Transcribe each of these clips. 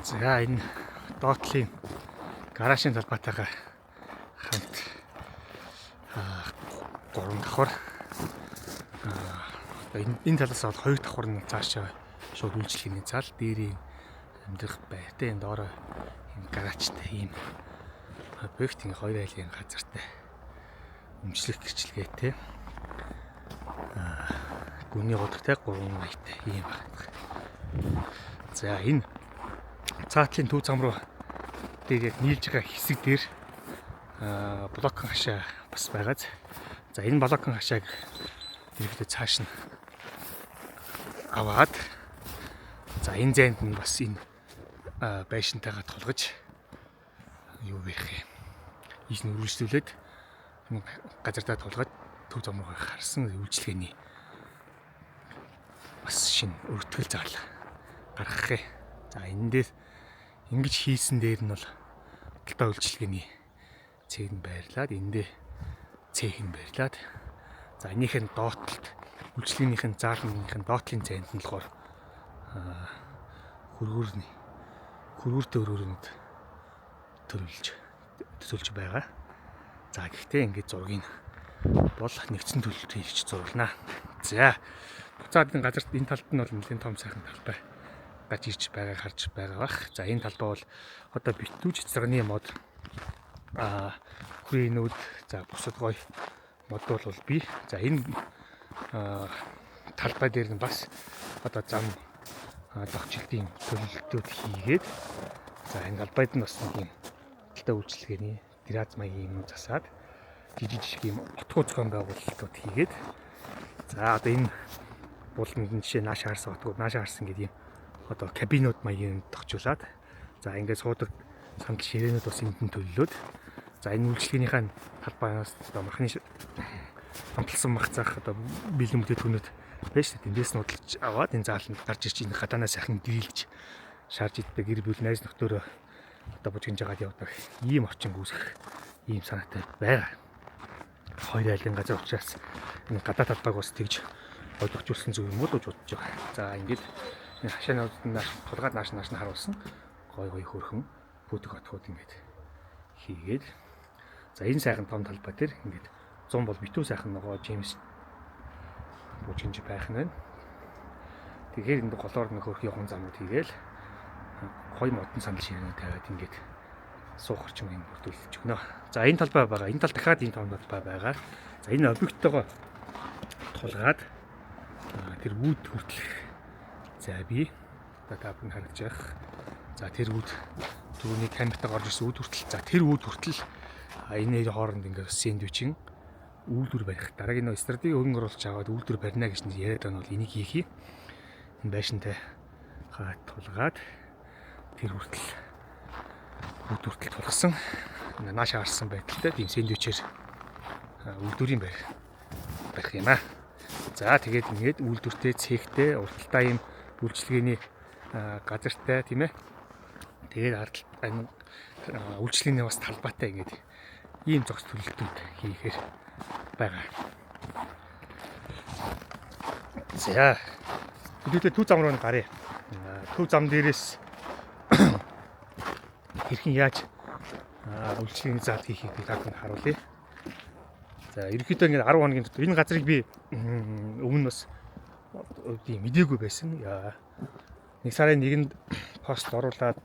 За энэ доотлын гаражийн талбайтайгаа хамт гурван давхар энэ талаас бол хоёр давхар нь цаашаа шууд үйлчлэгийн зал дээрийн амьдрах байртай энэ доороо энэ гаражтай ийм объектын хоёр айлын газартай өмчлөх гэрчлэгээтэй гүний годогтай 3 маятай ийм байна. За энэ цаатлын төв зам руу дээр яг нийлж байгаа хэсэг дээр блокын хашаа бас байгааз. За энэ блокын хашааг ерөөдөө цааш нь аваад за энэ зайд нь бас энэ байшинтайгаа тулгаж юу гэх юм. Ийш нь үргэлжлүүлээд газартаа тулгаад төв зам руу харсан үйлчлэгээний бас шинэ өртгөл зал гаргах юм. За энэ дээр ингэж хийсэн дээр нь бол худалдаа үйлчлэгээний цэг нь байрлаад эндээ цэг нь байрлаад за энийхэн доотлолт үйлчлэгээнийхэн заалныхын доотлын зайд нь болохоор хөргүүртэй өрөөрөнд төлөвлөж байгаа. За гэхдээ ингэж зургийг бол нэгдсэн төлөлтөнд хийж зурлана. За буцаад энэ газарт энэ талд нь бол нэлээд том сайхан талбай гаж ирж байгааг харж байгаа бах. За энэ талбай бол одоо битүүч цэцэргний мод хүрээлүүд за бусад гоё модууд бол бий. За энэ талбай дээр нь бас одоо зам дохжилтын төлөлтүүд хийгээд за энэ талбайд нь бас нэг юм худалдаа үйлчлэгээний террас маягийн юм засаад жижиг юм отгоо зохион байгуулалтууд хийгээд за одоо энэ буланд нь жишээ нааш харсан отгоо нааш харсан гэдэг юм одоо кабинууд маягийн тогтжуулаад за ингээд суудаг сандал ширээнүүд бас энд нь төлөлөөд за энэ үйлчлэгээнийхээ талбайнаас одоо махны амталсан мах заах одоо бэлэн бүтээтгүүнүүд байж тэндээс нь удалж аваад энэ зааланд гарч ирж энэ гадаанаа сайхан гэрэлж шаарж иддэг гэр бүл найз нөхдөөрөө одоо бужигж жагаад явдаг ийм орчин үүсгэх ийм санаатай байгаа. Хоёр айлын газар учраас энэ гадаа талбайг бас тэгж ойлгожүүлсэн зүг юм уу гэж бодож байгаа. За ингээд хашаанууд нааш тулгаад нааш нь харуулсан гой хөрхөн бүдэг отгууд ингээд хийгээд за энэ сайхан том талбай дээр ингээд 100 бол битүү сайхан нөгөө Джеймс бужигж байх нь байна. Тэгэхээр энэ голоор нэг хөрх явган замууд хийгээл гоё модон сандал ширнэ тавиад ингээд суух орчмыг бүрдүүлж өгнө. За энэ талбай байгаа. Энэ тал дахиад энэ том талбай байгаа. За энэ объекттойгоо тулгаад тэр үүд хүртэл за би та бүхэн харагдаж байгаа. За тэр үүд түрүүний камертаг орж ирсэн үүд хүртэл за тэр үүд хүртэл энэ хооронд ингээд сэндвичийн үйлдвэр барих. Дараагийн нөө стратеги хөнгө оруулж аваад үйлдвэр барина гэж яриад байгаа нь бол энийг хийхий. Энэ байшинтай тулгаад тэр хүртэл үүд хүртэл тулгасан. Нааш харсан байдалтай тийм сэндвичээр үйлдвэрийн барих юм аа. За тэгээд ингээд үйлдвэртэй цэгтэй урталтаа юм үйлчлэгээний газартай тийм ээ. Тэгээд энэ үйлчлэгээний бас талбайтай ингээд ийм зохис төлөлтүүд хийхээр байгаа. За хэдүүлээ төв зам руу гаръя. Төв зам дээрээс хэрхэн яаж үйлчлэгээний зал хийхийг би танд харуулъя. За ерөнхийдөө ингээд 10 хоногийн дотор энэ газрыг би өмнө бас мдээгүй байсан. Нэг сарын 1-нд пост оруулаад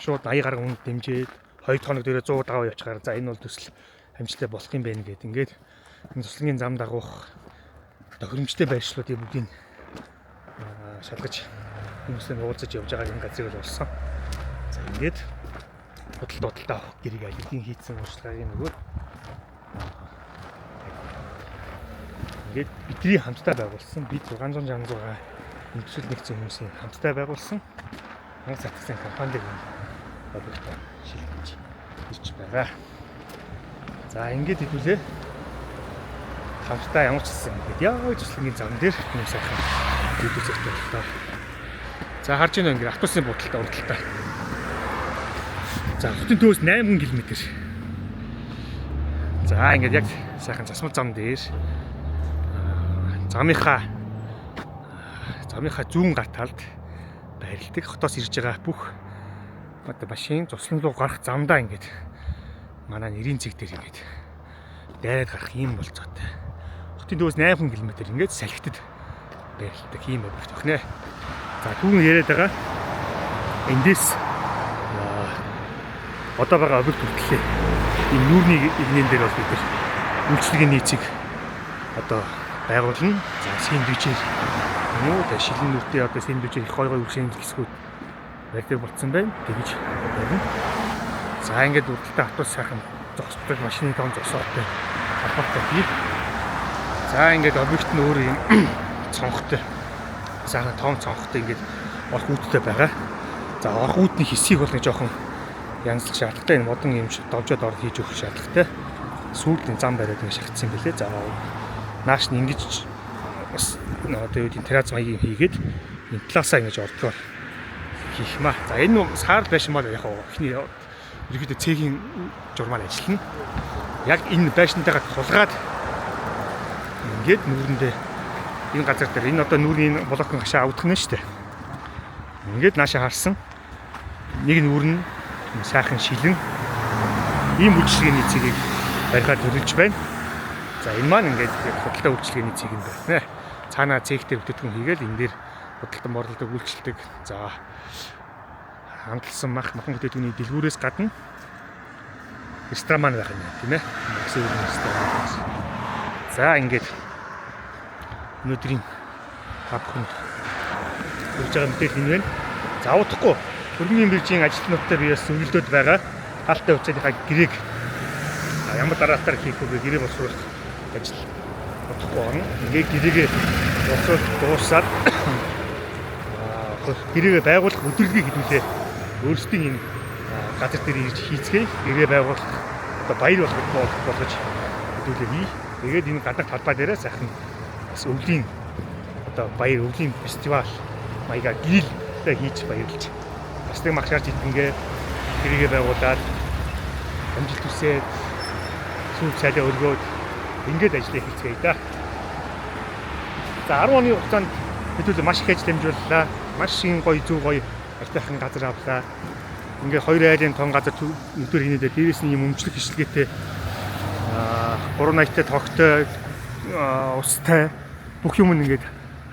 шууд 80 гаруй хүнд дэмжээд 2 хоног дээрээ 100 даваа явчихаар за энэ бол төсөл амжилттай болох юм байна гэд ингээд энэ туслангийн зам дагуух тохиромжтой байршлуудыг бүгдийг шалгаж хүмүүстэй уулзаж явж байгаа энэ газрыг болсон. За ингээд худалдаа авах гэрийг алидийн хийцэн уурчлагын нөгөө ингээд бидний хамтдаа байгуулсан бид 666 нэгдэл нэгдсэн хүмүүсийн хамтдаа байгуулсан нэг сатгсан компанид объект шилжиж ирж байгаа. За ингээд хэдүүлээ хамтдаа ямар ч гэсэн ингээд яг туслангийн зам дээр хүмүүс сайхан видео зурдаг. За харж байна ингээд автобусын буудалтай урталтай. За хотын төвөөс 8 км. За ингээд яг сайхан засмал зам дээр замынхаа зүүн гар талд байрладаг. Хотоос ирж байгаа бүх одоо машин цуслан руу гарах замдаа ингээд манай нэрийн цэг дээр ингээд дайраад гарах юм болцоотой. Хотын дөөс 8 км ингээд салхитад байрладаг юм объект байна. За түүн яриад байгаа эндээс одоо байгаа объект хүртлээ энэ нүүрний игнэн дээр бол бид нар үйлчлэгээний цэг одоо байгуулна. За сэндвичээр юу тэ шилэн нүртэй одоо сэндвичээр их гой үршин хэсгүүд барьдаг болсон байна. Тэгж байна. За ингээд үрдэлтэй автобус сайхан зогсдог машины том зогсоотой албатай бий. За ингээд объект нь өөр юм цонхтой. Сайхан том цонхтой ингээд орох үүдтэй байгаа. За орох үүдний хэсгийг бол нэг жоохон янзлах шаардлагатай. Энэ модон юм шиг довжоод ор хийж өгөх шаардлагатай. Сүүлдийн зам бариад ингэ шахацсан юм билээ. За нааш нь ингэж бас одоо юу гэдэг террац маягийн хийгээд энэ талаасаа ингэж ордгоор хийх маа. За энэ саарл байшин бол яг ихний ерөөдөө цэгийн журмаар ажиллана. Яг энэ байшинтайгаа тулгаад ингээд нүүрэндээ энэ газар дээр энэ одоо нүүрийн блокын хашаа авдах нь шүү дээ. Ингээд наашаа харсан нэг нүүр нь сайхан шилэн ийм үйлчлэгээний цэгийг барихаар төлөвлөж байна. За энэ маань ингээд худалдаа үйлчлэгээний цэг юм байна. Цаанаа цэгтэй бүтээгдэхүүн хийгээл энэ дээр худалдан борлуулдаг үйлчлдэг. За хандлсан махан бүтээгдэхүүний дэлгүүрээс гадна ресторан маань байх юм тийм ээ. Ресторан. За ингээд өнөөдрийн хавханд үрж байгаа мэдээлэл энэ байна. За удахгүй хөрөнгөний биржийн ажилтнуудтай би бас зөвлөлдөөд байгаа. Хаалттай хувьцааныхаа гэрээг ямар дараалтаар хийх вэ? Гэрээ боловсруулах ажил удахгүй орно. Ингээд гэрээгээ боловсруулах дуусаад гэрээгээ байгуулах өдөрлөгийг хэдүүлээ өөрсдийн энэ газар дээр ирж хийцгээе. Гэрээ байгуулах одоо баяр болгож хэдүүлээ хий. Тэгээд энэ гадагт талбай дээрээ сайхан бас өвлийн одоо баяр өвлийн фестивал маягаар гэрэлтэй хийж баярлаж бас нэг магшаар жидгээ гэрээгээ байгуулад амжилт хүсээд сүүл цайлаа өргөөд ингээд ажиллаа хийцгээе да. За 10 оны хугацаанд хэдүүлээ маш их ажил амжууллаа. Маш их гоё зөв гоё артайхан газар авлаа. Ингээд 2 айлын тон газар өдөр хийнэдээ дээрээс нь юм өмчлөх хишлгээтэй 380-тай тогтой устай бүх юм ингээд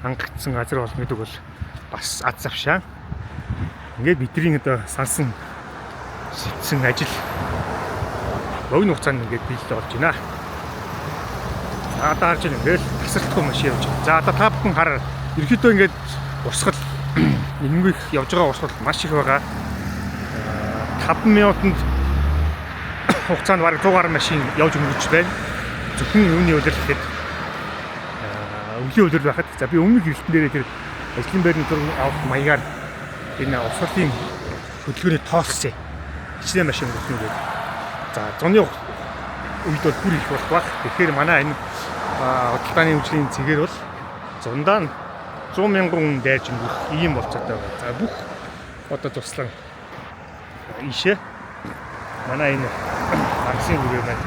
хангагдсан газар болно гэдэг бол бас аз завшаа. Ингээд бидний одоо сансан шийдсэн ажил богино хугацаанд ингээд биелэл болж байна. За одоо харж байна ингээд тасралтгүй машин явж байна. За одоо та бүхэн хараа. Ерөнхийдөө ингээд урсгал энэнгүйх явж байгаа урсгал маш их байгаа. 5 минутанд хугацаанд бараг 100 гаруй машин явж өнгөрч байна. Зөвхөн үүний үйлрэл гэхэд өвлийн үйлрэл байхад за би өмнөх хэрэглэн дээрээ тэр ажлын байрны дөрөв авах маягаар энэ урсгалын хөдөлгөөний тоолсон хичнээн машин өгсөн гэдэг. За 100-ны үед бол бүр их болох баг. Тэгэхээр манай энэ худалдааны үйлчлийн цэгээр бол зундаа 100 мянган хүн дайрч өнгөрөх ийм болцоотой байна. За бүх одоо туслан ийшээ манай энэ агсын хүрээ маань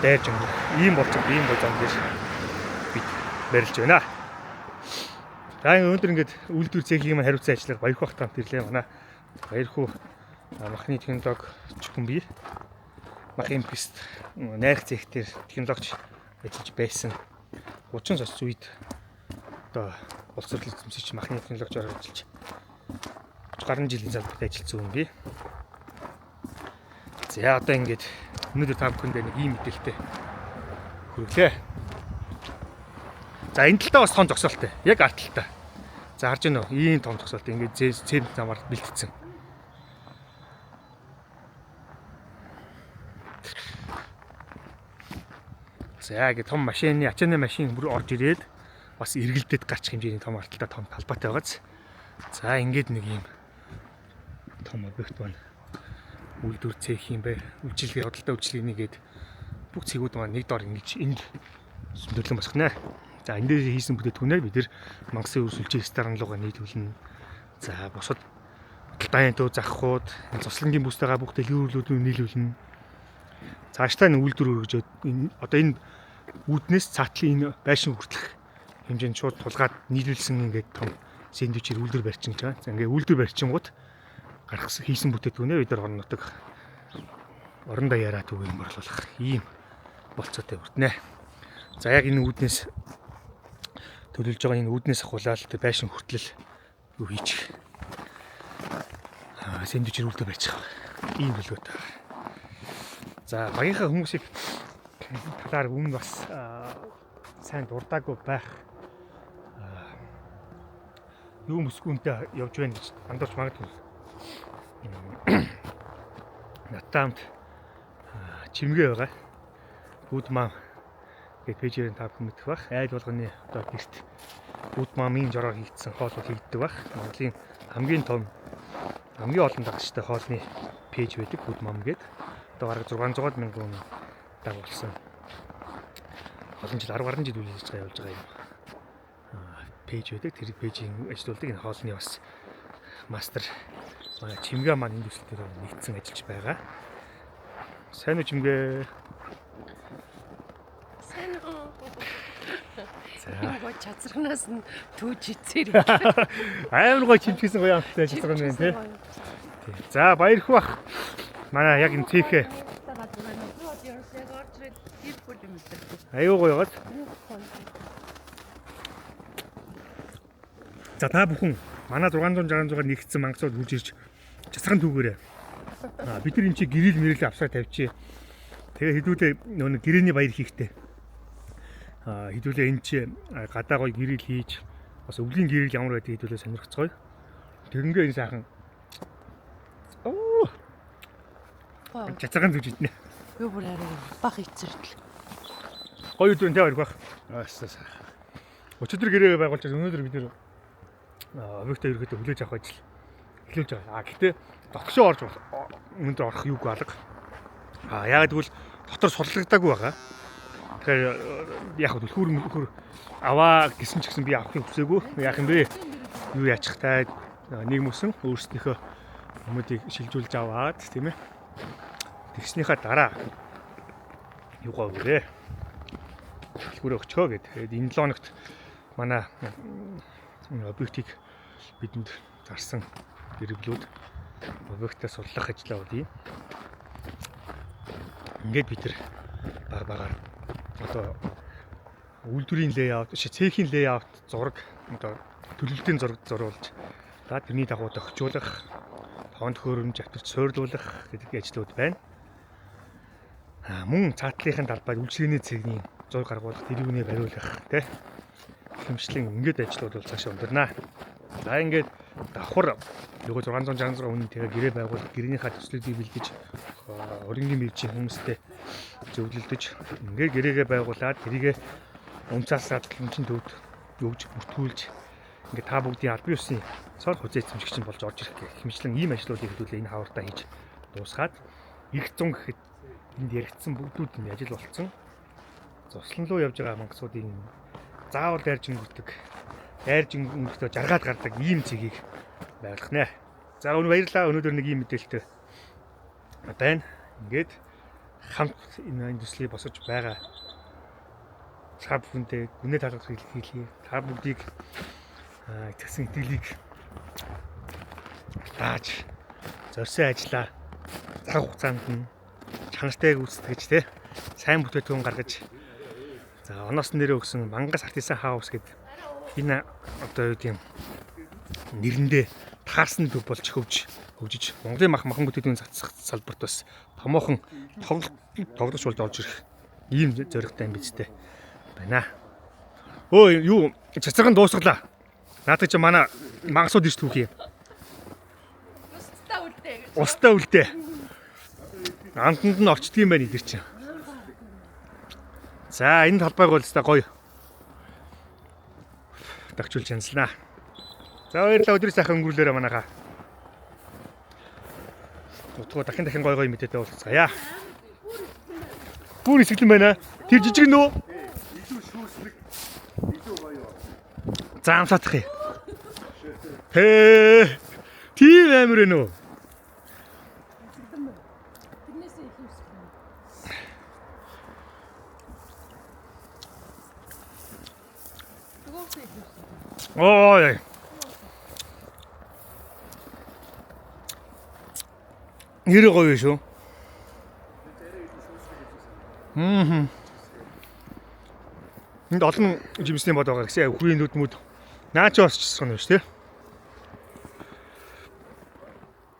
дайрч өнгөрөх ийм болцоод ийм зам дээр бид барилж байна. За өнөөдөр ингээд үйлдвэр цэгийн маань хариуцсан ажиллагаа баярх бахт хамт ирлээ. Манай баярхуу махны технологи хүн бий. Махын пист найрах цэгтэр технологич ажиллаж байсан. 30 сар үед одоо боловсрол эзэмшигч махны технологичоор ажиллаж 30 гаруй жилийн залбирт ажилласан хүн бий. За одоо ингээд өнөөдөр та бүхэнд нэг ийм мэдээлэлтэй хүргэлээ. За энэ талтаа бас том зогсоолтой. Яг арт талтаа. За харж байна уу? Ийм том зогсоолтой. Ингээд зэм замаар бэлтгэсэн. За ингээд том машины ачааны машин бүр орж ирээд бас эргэлдээд гарч хэмжээний том арт талтаа том талбайтай байгааз. За ингээд нэг ийм том объект байна. Үйлдвэр цех юм бэ. Үйлчилгээ худалдаа үйлчилгээний гээд бүх цэгүүд маань нэг дор ингэж энд зөндөрлөн босгонэ. За энэ дээр хийсэн бүтээтгүүнээр бид нэр мангасан өрсөлжийн ресторан руугаа нийлүүлнэ. За бусад худалдааны төв заххууд, цуслангийн бүстэйгээ бүх дэлгүүрлүүдийг нийлүүлнэ. Цаашдаа энэ үйлдвэр өргөжөөд одоо энэ үүднээс цаатлын энэ байшин хүртэлх хэмжээнд шууд тулгаад нийлүүлсэн ингээд том сэндвичээр үлдэр барьчин гэж байгаа. За ингээ үлдэр барьчингууд гаргасан хийсэн бүтээгдэхүүнээ бид нар орнотог орондоо яриа түгээн борлуулах ийм болцоотой хүртнэ. За яг энэ үүднээс төлөвлөж байгаа энэ үүднээс ахуулаад байшин хүртэл юу хийчих. Сэндвичээр үлдэр барьчих. Ийм төлөвтэй. За багийнхаа хүмүүсийг талаар өмнө бас сайн дурдаагүй байх юу мөсгүүнтэй явж байна гэж андуурч магадгүй. Надтай хамт чимгээ байгаа. Good Mom гэдэг пэйжээр та бүхэн мэдэх бах. Айл болгоны одоо гэрт Good Mom-ийн жороор хийгдсэн хоолууд хийгддэг бах. Монголын хамгийн том хамгийн олон дагагчтай хоолны пэйж байдаг Good Mom гэдэг. Одоо бараг 600 мянган дагуулсан. Олон жил 10 гаруй жил үйл ажиллагаа явуулж байгаа юм. Пэйж байдаг. Тэр пэйжийн ажилуулдаг энэ хоолны бас мастер манай чимгээ маань энэ төсөл дээр нэгдсэн ажиллаж байгаа. Сайн уу чимгээ? Сайн уу? За чацрагнаас нь түүж ицээр. Амар гоё чимчсэн гоё амттай чацраг байна тий. За баярх бах. Манай яг энэ тийхээ. Аюу гоё гол. За та бүхэн манай 666 нэгдсэн мангасууд үрж ирж чацран түүгээрээ. Бид нар энэ чи гэрэл мэрэл авсаар тавьчих. Тэгээ хэдүүлээ нөө гэрээний баяр хийхтэй. Хэдүүлээ энэ чи гадаа гоё гэрэл хийж бас өвлийн гэрэл ямар байдаг хэдүүлээ сонирхцгоё. Тэрнгээ энэ сайхан чацран түүж иднэ. Юу бүр арай бах ицэрдэл. Гоё үдэн тавар бах. Өчигдөр гэрээ байгуулж өнөөдөр бид нэр объектаа ерөөдөө хүлээж авах ажил эхлүүлж байгаа. Гэхдээ дотгошоо орж өнөөдөр орох юуг алга. Яагаад гэвэл дотор сурлагдаагүй байгаа. Тэгэхээр яг хөлхүүр аваа гэсэн ч гэсэн би авахыг хүсээгүй. Яах юм бэ? Юу яачих таа нэг мөсөн өөрсдийнхөө хүмүүдийг шилжүүлж аваад тийм ээ. Тэгснийхаа дараа юугаа өгөө. Хөлхүүрөө өчгөө гэдэг. Энэ 7 хоногт манай объектыг бидэнд зарсан гэрэлүүд объектаа сурлах ажлаа үгүй. Ингээд бид нар баг багаар одоо үйлдвэрийн лейаут, цехийн лейаут зураг одоо төлөвлөлтийн зураг зурулж за тэрний дагуу тохижуулах, тоон төхөөрөмж авчирч суйрлуулах гэдэг ажлууд байна. Мөн цаатлынхын талбайд үйлчлэгээний цэгний зураг гаргуулах, тэрүүнээ бариулах тий хэмжлэн ингээд ажлууд бол цаашаа өндөрнө. За ингээд давхар нөгөө 666 үнэтэйгээ гэрээ байгуулах, гэрээнийхээ төслүүдийг бэлдэж өргөнгийн мэржийн хүмүүстэй зөвлөлдөж ингээд гэрээгээ байгуулад тэрийгэ унцаасаа хэмжин төвд өгж бүртгүүлж ингээд та бүгдийн аль биесийн цол хүзээ эзэмшигч болж орж ирэх гэх хэмжлэн ийм ажлуудыг хэдүүлээ энэ хавартаа хийж дуусгаад их зун гэхэд энд яригдсан бүгдүүд нь ажил болцсон. Зослон руу явж байгаа мангасуудын заавал дайрж өнгөртөө жаргаад гардаг ийм цэгийг байгуулах нэ. За өнөө баярлалаа. Өнөөдөр нэг ийм мэдээлэлтэй байна. Ингээд хамт энэ төслийг босгож байгаа та бүхэндээ гүнээ талархах хэлхий. Та бүгдийг итгэсэн итгэлийг тааж зорьсон ажиллаа цаг хугацаанд нь чанартай гүйцэтгэж те сайн бүтээгдэхүүн гаргаж за оноос нэрээ өгсөн Мангас Артисан хаус гэдэг энэ одоо юу гэм нэрэндээ таарсан төв болж хөгжиж Монголын махан бүтээгдэхүүн цацах салбарт бас томоохон тоглогч болж орж ирэх ийм зоригтой юм биз дээ байна. Өө юу цацраган дуусглаа. Наадах чи манай мангасууд ирж түүх юм. Устдаа үлдээ. Амтанд нь орчдөг юм байна идэр чинь. За энэ талбайг бол өстой гоё. Дагчулж янзлаа. За баярлалаа өдрийн сайхан өнгөрүүлээрэ манайхаа. Утгаа дахин гоё мэдээтэй уулзцаая. Бүр ихсгэлэн байна. Тэр жижиг нөө. За амсаадах юм. Тийм амир нөө. Ой. Нэр гоё шүү. Энд олон жимсний бод байгаа гэсэн. Хүрийн нүдмүүд наачаас ч соно шүү, тэ.